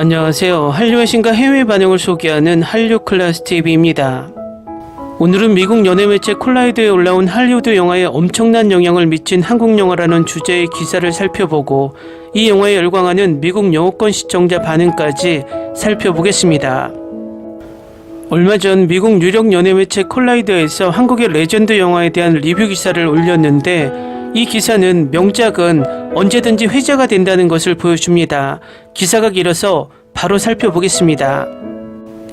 안녕하세요. 한류의 신과 해외 반응을 소개하는 한류클래스TV입니다. 오늘은 미국 연예매체 콜라이드에 올라온 할리우드 영화에 엄청난 영향을 미친 한국 영화라는 주제의 기사를 살펴보고 이 영화에 열광하는 미국 영어권 시청자 반응까지 살펴보겠습니다. 얼마 전 미국 유력 연예매체 콜라이드에서 한국의 레전드 영화에 대한 리뷰 기사를 올렸는데 이 기사는 명작은 언제든지 회자가 된다는 것을 보여줍니다. 기사가 길어서 바로 살펴보겠습니다.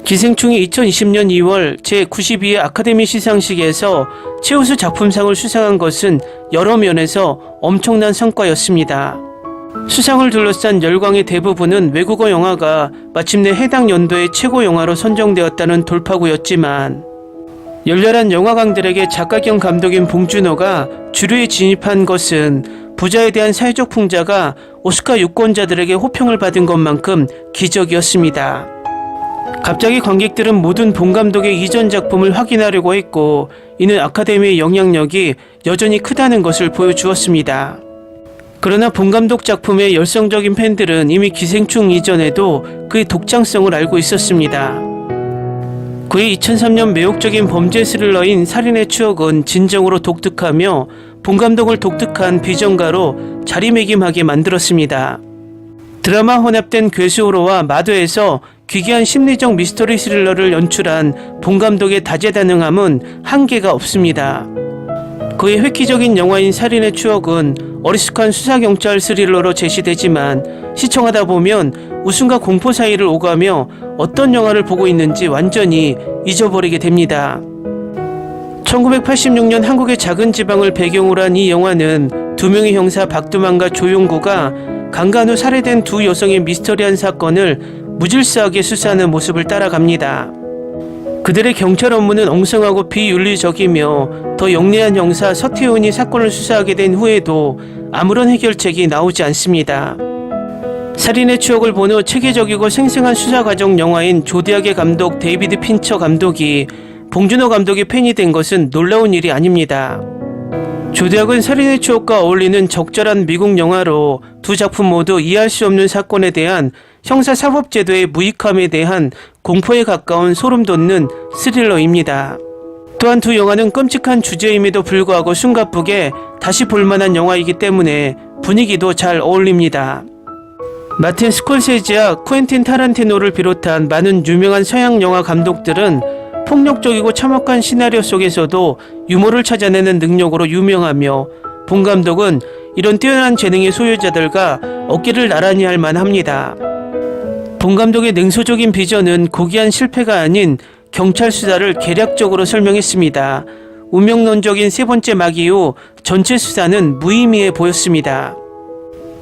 기생충이 2020년 2월 제92회 아카데미 시상식에서 최우수 작품상을 수상한 것은 여러 면에서 엄청난 성과였습니다. 수상을 둘러싼 열광의 대부분은 외국어 영화가 마침내 해당 연도의 최고 영화로 선정되었다는 돌파구였지만 열렬한 영화광들에게 작가 겸 감독인 봉준호가 주류에 진입한 것은 부자에 대한 사회적 풍자가 오스카 유권자들에게 호평을 받은 것만큼 기적이었습니다. 갑자기 관객들은 모든 봉 감독의 이전 작품을 확인하려고 했고 이는 아카데미의 영향력이 여전히 크다는 것을 보여주었습니다. 그러나 봉 감독 작품의 열성적인 팬들은 이미 기생충 이전에도 그의 독창성을 알고 있었습니다. 그의 2003년 매혹적인 범죄 스릴러인 살인의 추억은 진정으로 독특하며 봉 감독을 독특한 비전가로 자리매김하게 만들었습니다. 드라마 혼합된 괴수호러와 마도에서 기괴한 심리적 미스터리 스릴러를 연출한 봉 감독의 다재다능함은 한계가 없습니다. 그의 획기적인 영화인 살인의 추억은 어리숙한 수사경찰 스릴러로 제시되지만 시청하다 보면 웃음과 공포 사이를 오가며 어떤 영화를 보고 있는지 완전히 잊어버리게 됩니다. 1986년 한국의 작은 지방을 배경으로 한 이 영화는 두 명의 형사 박두만과 조용구가 강간 후 살해된 두 여성의 미스터리한 사건을 무질서하게 수사하는 모습을 따라갑니다. 그들의 경찰 업무는 엉성하고 비윤리적이며 더 영리한 형사 서태훈이 사건을 수사하게 된 후에도 아무런 해결책이 나오지 않습니다. 살인의 추억을 본 후 체계적이고 생생한 수사 과정 영화인 조디악의 감독 데이비드 핀처 감독이 봉준호 감독의 팬이 된 것은 놀라운 일이 아닙니다. 조디악은 살인의 추억과 어울리는 적절한 미국 영화로 두 작품 모두 이해할 수 없는 사건에 대한 형사사법제도의 무익함에 대한 공포에 가까운 소름돋는 스릴러입니다. 또한 두 영화는 끔찍한 주제임에도 불구하고 숨가쁘게 다시 볼만한 영화이기 때문에 분위기도 잘 어울립니다. 마틴 스콜세지와 쿠엔틴 타란티노를 비롯한 많은 유명한 서양 영화 감독들은 폭력적이고 참혹한 시나리오 속에서도 유머를 찾아내는 능력으로 유명하며 봉 감독은 이런 뛰어난 재능의 소유자들과 어깨를 나란히 할 만합니다. 봉 감독의 냉소적인 비전은 고귀한 실패가 아닌 경찰 수사를 계략적으로 설명했습니다. 운명론적인 세 번째 막 이후 전체 수사는 무의미해 보였습니다.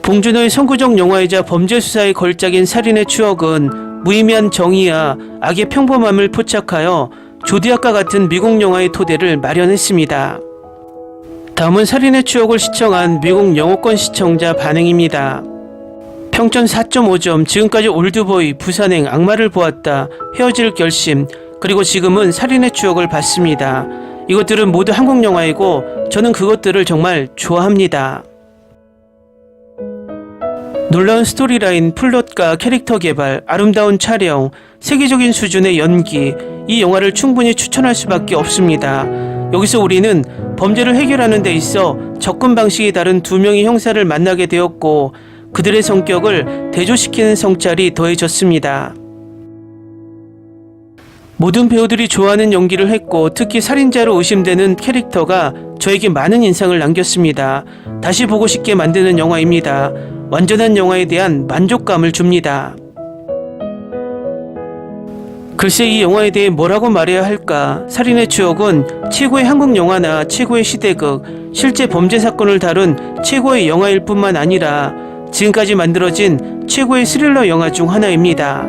봉준호의 선구적 영화이자 범죄 수사의 걸작인 살인의 추억은 무의미한 정의와 악의 평범함을 포착하여 조디악과 같은 미국 영화의 토대를 마련했습니다. 다음은 살인의 추억을 시청한 미국 영어권 시청자 반응입니다. 평점 4.5점, 지금까지 올드보이, 부산행, 악마를 보았다, 헤어질 결심, 그리고 지금은 살인의 추억을 봤습니다. 이것들은 모두 한국 영화이고 저는 그것들을 정말 좋아합니다. 놀라운 스토리라인, 플롯과 캐릭터 개발, 아름다운 촬영, 세계적인 수준의 연기, 이 영화를 충분히 추천할 수밖에 없습니다. 여기서 우리는 범죄를 해결하는 데 있어 접근 방식이 다른 두 명의 형사를 만나게 되었고 그들의 성격을 대조시키는 성찰이 더해졌습니다. 모든 배우들이 좋아하는 연기를 했고 특히 살인자로 의심되는 캐릭터가 저에게 많은 인상을 남겼습니다. 다시 보고 싶게 만드는 영화입니다. 완전한 영화에 대한 만족감을 줍니다. 글쎄 이 영화에 대해 뭐라고 말해야 할까? 살인의 추억은 최고의 한국 영화나 최고의 시대극, 실제 범죄 사건을 다룬 최고의 영화일 뿐만 아니라 지금까지 만들어진 최고의 스릴러 영화 중 하나입니다.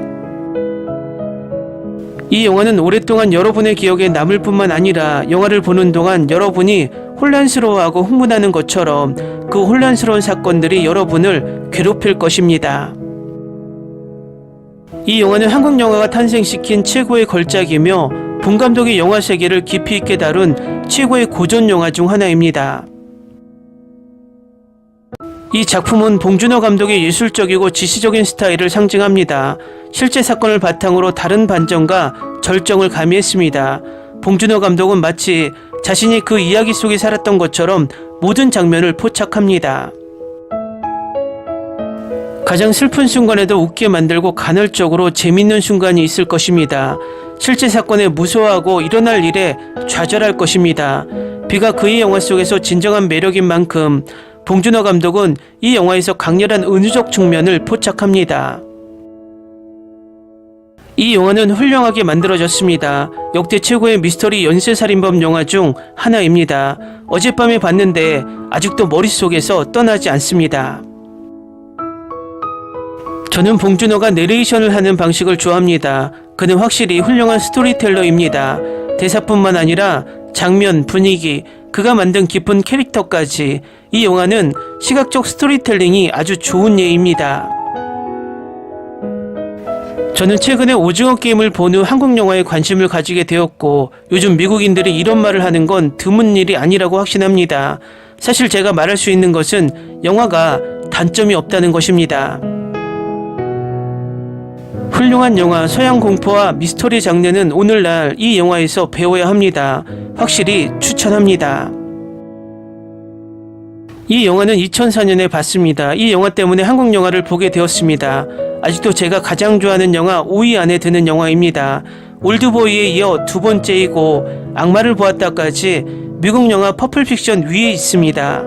이 영화는 오랫동안 여러분의 기억에 남을 뿐만 아니라 영화를 보는 동안 여러분이 혼란스러워하고 흥분하는 것처럼 그 혼란스러운 사건들이 여러분을 괴롭힐 것입니다. 이 영화는 한국 영화가 탄생시킨 최고의 걸작이며 봉 감독의 영화 세계를 깊이 있게 다룬 최고의 고전 영화 중 하나입니다. 이 작품은 봉준호 감독의 예술적이고 지시적인 스타일을 상징합니다. 실제 사건을 바탕으로 다른 반전과 절정을 가미했습니다. 봉준호 감독은 마치 자신이 그 이야기 속에 살았던 것처럼 모든 장면을 포착합니다. 가장 슬픈 순간에도 웃게 만들고 간헐적으로 재밌는 순간이 있을 것입니다. 실제 사건에 무서워하고 일어날 일에 좌절할 것입니다. 비가 그의 영화 속에서 진정한 매력인 만큼 봉준호 감독은 이 영화에서 강렬한 은유적 측면을 포착합니다. 이 영화는 훌륭하게 만들어졌습니다. 역대 최고의 미스터리 연쇄살인범 영화 중 하나입니다. 어젯밤에 봤는데 아직도 머릿속에서 떠나지 않습니다. 저는 봉준호가 내레이션을 하는 방식을 좋아합니다. 그는 확실히 훌륭한 스토리텔러입니다. 대사뿐만 아니라 장면, 분위기, 그가 만든 깊은 캐릭터까지 이 영화는 시각적 스토리텔링이 아주 좋은 예입니다. 저는 최근에 오징어 게임을 본 후 한국 영화에 관심을 가지게 되었고 요즘 미국인들이 이런 말을 하는 건 드문 일이 아니라고 확신합니다. 사실 제가 말할 수 있는 것은 영화가 단점이 없다는 것입니다. 훌륭한 영화 서양 공포와 미스터리 장르는 오늘날 이 영화에서 배워야 합니다. 확실히 추천합니다. 이 영화는 2004년에 봤습니다. 이 영화 때문에 한국 영화를 보게 되었습니다. 아직도 제가 가장 좋아하는 영화 5위 안에 드는 영화입니다. 올드보이에 이어 두 번째이고 악마를 보았다까지 미국 영화 퍼플픽션 위에 있습니다.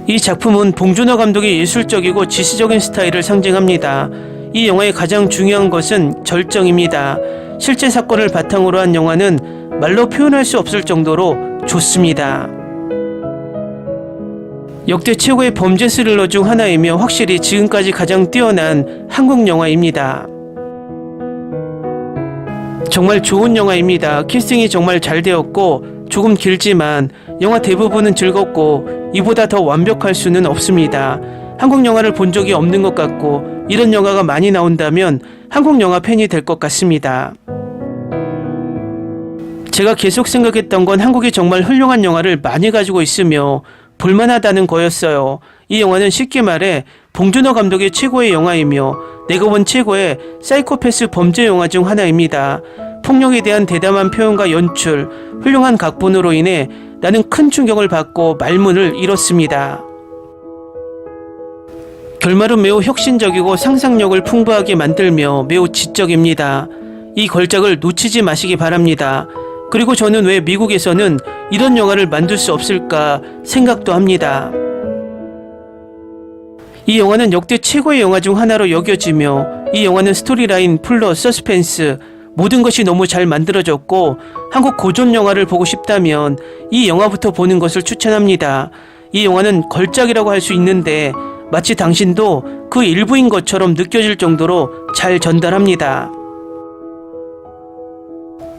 이 작품은 봉준호 감독의 예술적이고 지시적인 스타일을 상징합니다. 이 영화의 가장 중요한 것은 절정입니다. 실제 사건을 바탕으로 한 영화는 말로 표현할 수 없을 정도로 좋습니다. 역대 최고의 범죄 스릴러 중 하나이며 확실히 지금까지 가장 뛰어난 한국 영화입니다. 정말 좋은 영화입니다. 캐스팅이 정말 잘 되었고 조금 길지만 영화 대부분은 즐겁고 이보다 더 완벽할 수는 없습니다. 한국 영화를 본 적이 없는 것 같고 이런 영화가 많이 나온다면 한국 영화 팬이 될 것 같습니다. 제가 계속 생각했던 건 한국이 정말 훌륭한 영화를 많이 가지고 있으며 볼만하다는 거였어요. 이 영화는 쉽게 말해 봉준호 감독의 최고의 영화이며 내가 본 최고의 사이코패스 범죄 영화 중 하나입니다. 폭력에 대한 대담한 표현과 연출, 훌륭한 각본으로 인해 나는 큰 충격을 받고 말문을 잃었습니다. 결말은 매우 혁신적이고 상상력을 풍부하게 만들며 매우 지적입니다. 이 걸작을 놓치지 마시기 바랍니다. 그리고 저는 왜 미국에서는 이런 영화를 만들 수 없을까 생각도 합니다. 이 영화는 역대 최고의 영화 중 하나로 여겨지며 이 영화는 스토리라인, 플롯, 서스펜스 모든 것이 너무 잘 만들어졌고 한국 고전 영화를 보고 싶다면 이 영화부터 보는 것을 추천합니다. 이 영화는 걸작이라고 할 수 있는데 마치 당신도 그 일부인 것처럼 느껴질 정도로 잘 전달합니다.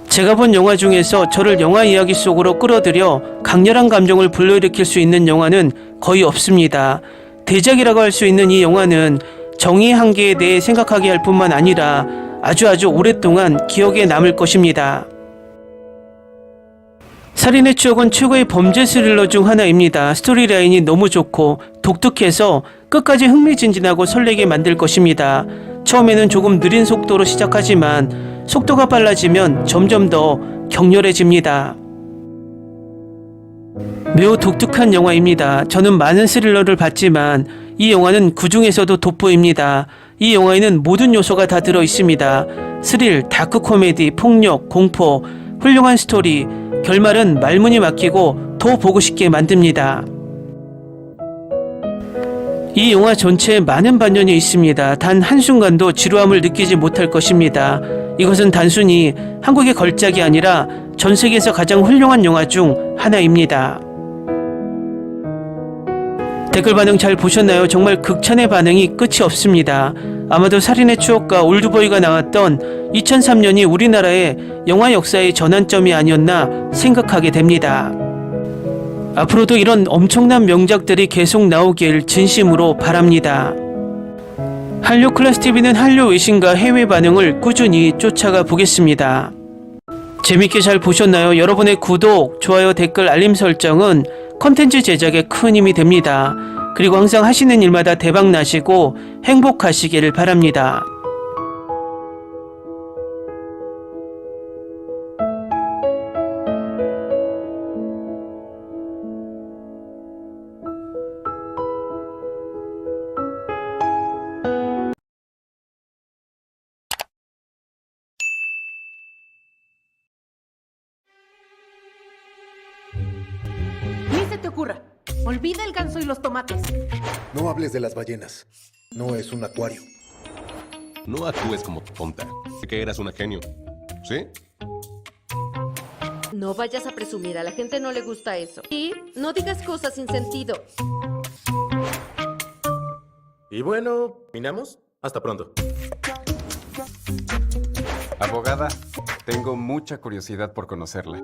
제가 본 영화 중에서 저를 영화 이야기 속으로 끌어들여 강렬한 감정을 불러일으킬 수 있는 영화는 거의 없습니다. 대작이라고 할 수 있는 이 영화는 정의의 한계에 대해 생각하게 할 뿐만 아니라 아주 오랫동안 기억에 남을 것입니다. 살인의 추억은 최고의 범죄 스릴러 중 하나입니다. 스토리라인이 너무 좋고 독특해서 끝까지 흥미진진하고 설레게 만들 것입니다. 처음에는 조금 느린 속도로 시작하지만 속도가 빨라지면 점점 더 격렬해집니다. 매우 독특한 영화입니다. 저는 많은 스릴러를 봤지만 이 영화는 그 중에서도 돋보입니다. 이 영화에는 모든 요소가 다 들어있습니다. 스릴, 다크 코미디, 폭력, 공포, 훌륭한 스토리, 결말은 말문이 막히고 더 보고 싶게 만듭니다. 이 영화 전체에 많은 반전이 있습니다. 단 한순간도 지루함을 느끼지 못할 것입니다. 이것은 단순히 한국의 걸작이 아니라 전 세계에서 가장 훌륭한 영화 중 하나입니다. 댓글 반응 잘 보셨나요? 정말 극찬의 반응이 끝이 없습니다. 아마도 살인의 추억과 올드보이가 나왔던 2003년이 우리나라의 영화 역사의 전환점이 아니었나 생각하게 됩니다. 앞으로도 이런 엄청난 명작들이 계속 나오길 진심으로 바랍니다. 한류 클래스TV는 한류 외신과 해외 반응을 꾸준히 쫓아가 보겠습니다. 재밌게 잘 보셨나요? 여러분의 구독, 좋아요, 댓글, 알림 설정은 컨텐츠 제작에 큰 힘이 됩니다. 그리고 항상 하시는 일마다 대박 나시고 행복하시기를 바랍니다. Ni se te ocurra. Olvida el ganso y los tomates. No hables de las ballenas. No es un acuario. No actúes como tonta. Sé que eras una genio. ¿Sí? No vayas a presumir, a la gente no le gusta eso. Y no digas cosas sin sentido. Y bueno, ¿minamos? Hasta pronto. Abogada, tengo mucha curiosidad por conocerla.